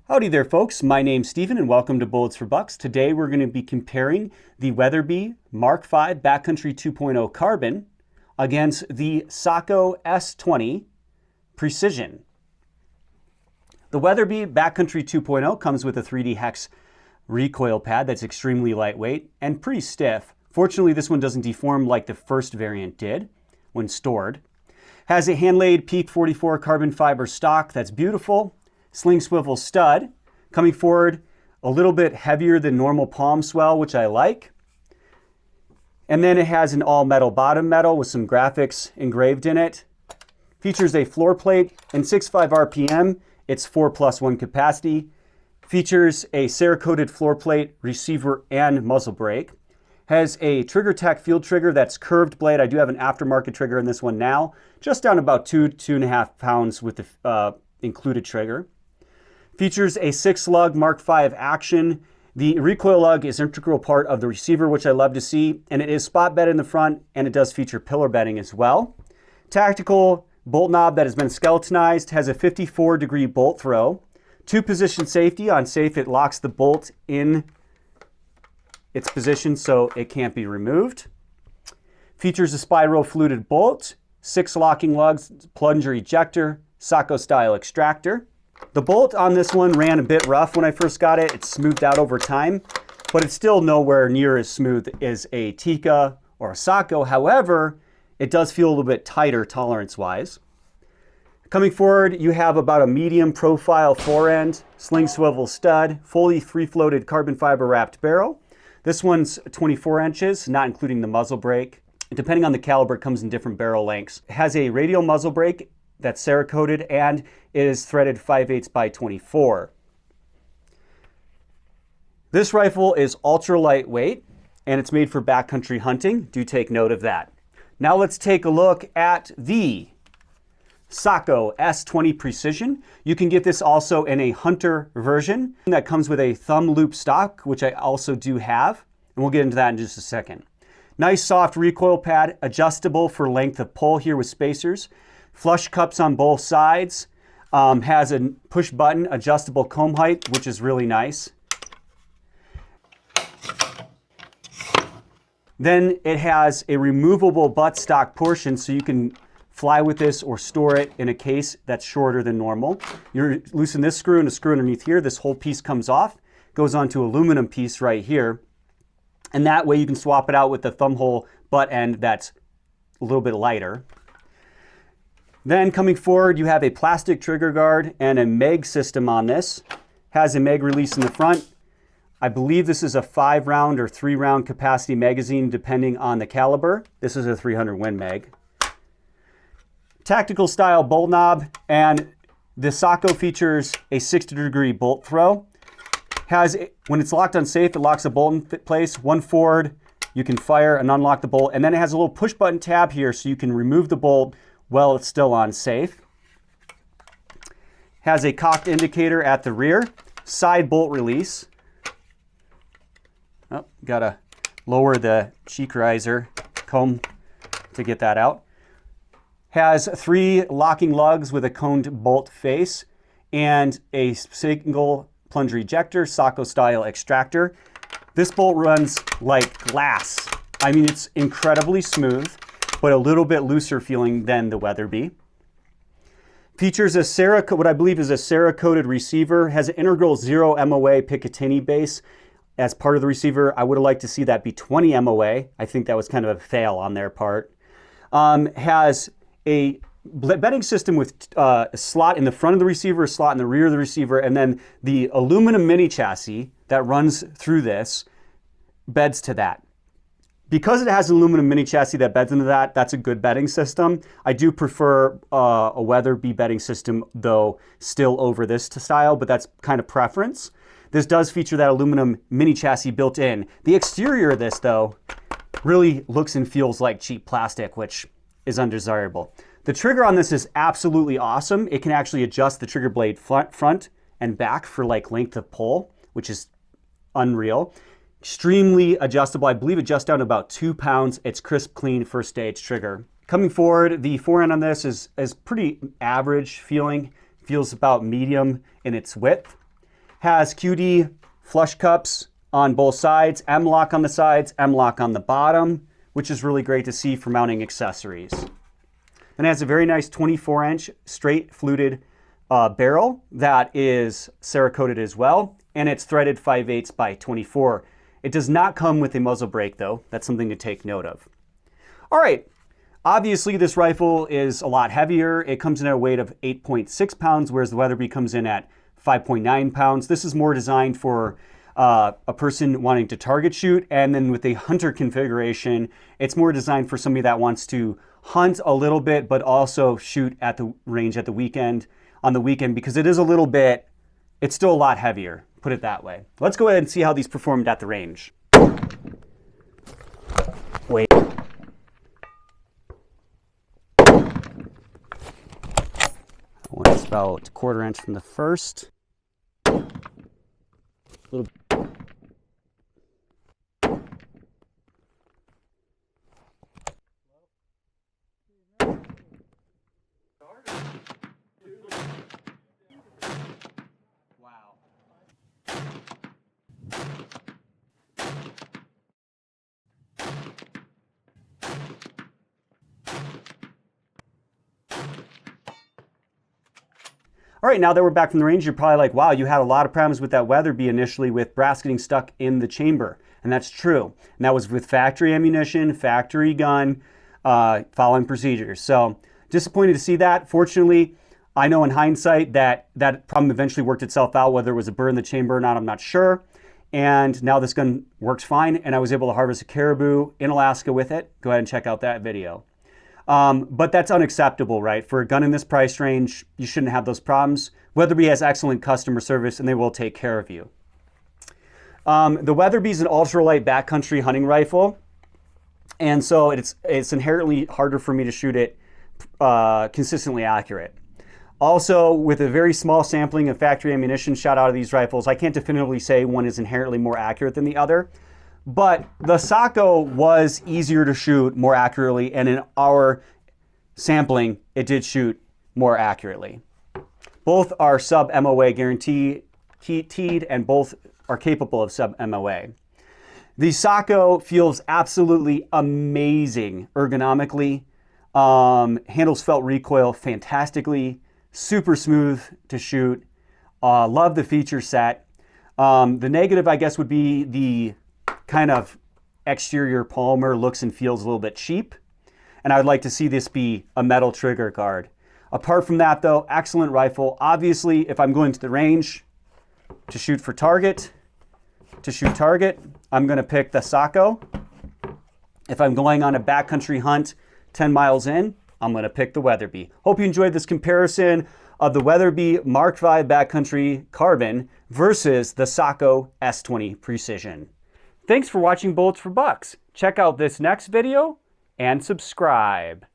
Howdy there, folks. My name's Steven and welcome to Bullets for Bucks. Today we're going to be comparing the Weatherby Mark V Backcountry 2.0 Carbon against the Sako S20 Precision. The Weatherby Backcountry 2.0 comes with a 3D hex recoil pad that's extremely lightweight and pretty stiff. Fortunately, this one doesn't deform like the first variant did when stored. Has a hand-laid Peak 44 carbon fiber stock that's beautiful. Sling swivel stud. Coming forward, a little bit heavier than normal palm swell, which I like. And then it has an all-metal bottom metal with some graphics engraved in it. Features a floor plate and 6.5 RPM. It's 4+1 capacity. Features a Cerakoted floor plate, receiver, and muzzle brake. Has a Trigger Tech field trigger that's curved blade. I do have an aftermarket trigger in this one now. Just down about 2.5 pounds with the included trigger. Features a 6-lug Mark V action. The recoil lug is an integral part of the receiver, which I love to see, and it is spot bed in the front, and it does feature pillar bedding as well. Tactical bolt knob that has been skeletonized, has a 54-degree bolt throw. 2-position safety. On safe, it locks the bolt in its position so it can't be removed. Features a spiral fluted bolt, 6 locking lugs, plunger ejector, Sako style extractor. The bolt on this one ran a bit rough when I first got it. It's smoothed out over time, but it's still nowhere near as smooth as a Tikka or a Sako. However, it does feel a little bit tighter tolerance-wise. Coming forward, you have about a medium profile forend, sling swivel stud, fully free-floated carbon fiber wrapped barrel. This one's 24 inches, not including the muzzle brake. Depending on the caliber, it comes in different barrel lengths. It has a radial muzzle brake that's Cerakoted, and it is threaded 5/8 by 24. This rifle is ultra lightweight, and it's made for backcountry hunting. Do take note of that. Now let's take a look at the Sako S20 Precision. You can get this also in a hunter version that comes with a thumb loop stock, which I also do have, and we'll get into that in just a second. Nice soft recoil pad, adjustable for length of pull here with spacers. Flush cups on both sides. Has a push button adjustable comb height, which is really nice. Then it has a removable buttstock portion, so you can fly with this or store it in a case that's shorter than normal. You loosen this screw and a screw underneath here. This whole piece comes off, goes onto an aluminum piece right here. And that way you can swap it out with the thumb hole butt end that's a little bit lighter. Then coming forward, you have a plastic trigger guard and a mag system on this. Has a mag release in the front. I believe this is a 5-round or 3-round capacity magazine depending on the caliber. This is a 300 Win Mag. Tactical style bolt knob, and the Sako features a 60-degree bolt throw. When it's locked on safe, it locks the bolt in place. One forward, you can fire and unlock the bolt, and then it has a little push button tab here so you can remove the bolt while it's still on safe. Has a cocked indicator at the rear, side bolt release. Oh, gotta lower the cheek riser comb to get that out. Has 3 locking lugs with a coned bolt face and a single plunger ejector, Sako style extractor. This bolt runs like glass. I mean, it's incredibly smooth, but a little bit looser feeling than the Weatherby. Features what I believe is a Cerakoted receiver. Has an integral 0 MOA Picatinny base as part of the receiver. I would have liked to see that be 20 MOA. I think that was kind of a fail on their part. Has a bedding system with a slot in the front of the receiver, a slot in the rear of the receiver, and then the aluminum mini chassis that runs through this beds to that. Because it has an aluminum mini chassis that beds into that, that's a good bedding system. I do prefer a Weatherby bedding system, though, still over this style, but that's kind of preference. This does feature that aluminum mini chassis built in. The exterior of this, though, really looks and feels like cheap plastic, which is undesirable. The trigger on this is absolutely awesome. It can actually adjust the trigger blade front and back for like length of pull, which is unreal. Extremely adjustable. I believe it adjusts down to about 2 pounds. It's crisp, clean, first stage trigger. Coming forward, the forend on this is pretty average feeling. Feels about medium in its width. Has QD flush cups on both sides, M-lock on the sides, M-lock on the bottom, which is really great to see for mounting accessories. And it has a very nice 24-inch straight fluted barrel that is Cerakoted as well, and it's threaded 5/8 by 24. It does not come with a muzzle brake though. That's something to take note of. All right, obviously this rifle is a lot heavier. It comes in at a weight of 8.6 pounds, whereas the Weatherby comes in at 5.9 pounds. This is more designed for a person wanting to target shoot, and then with a hunter configuration, it's more designed for somebody that wants to hunt a little bit, but also shoot at the range at the weekend, on the weekend, because it is a little bit, it's still a lot heavier, put it that way. Let's go ahead and see how these performed at the range. Wait. It's about 1/4 inch from the first. A little. Wow. All right, now that we're back from the range, you're probably like, wow, you had a lot of problems with that Weatherby initially with brass getting stuck in the chamber. And that's true. And that was with factory ammunition, factory gun, following procedures. So disappointed to see that. Fortunately, I know in hindsight that that problem eventually worked itself out. Whether it was a burr in the chamber or not, I'm not sure. And now this gun works fine, and I was able to harvest a caribou in Alaska with it. Go ahead and check out that video. But that's unacceptable, right? For a gun in this price range, you shouldn't have those problems. Weatherby has excellent customer service, and they will take care of you. The Weatherby is an ultralight backcountry hunting rifle, and so it's inherently harder for me to shoot it consistently accurate. Also, with a very small sampling of factory ammunition shot out of these rifles, I can't definitively say one is inherently more accurate than the other. But the Sako was easier to shoot more accurately, and in our sampling, it did shoot more accurately. Both are sub-MOA guaranteed, and both are capable of sub-MOA. The Sako feels absolutely amazing ergonomically, handles felt recoil fantastically, super smooth to shoot, love the feature set. The negative, I guess, would be the kind of exterior polymer looks and feels a little bit cheap, and I would like to see this be a metal trigger guard. Apart from that though, excellent rifle. Obviously, if I'm going to the range to shoot target, I'm going to pick the Sako. If I'm going on a backcountry hunt 10 miles in, I'm going to pick the Weatherby. Hope you enjoyed this comparison of the Weatherby Mark V Backcountry Carbon versus the Sako S20 Precision. Thanks for watching Bullets for Bucks. Check out this next video and subscribe.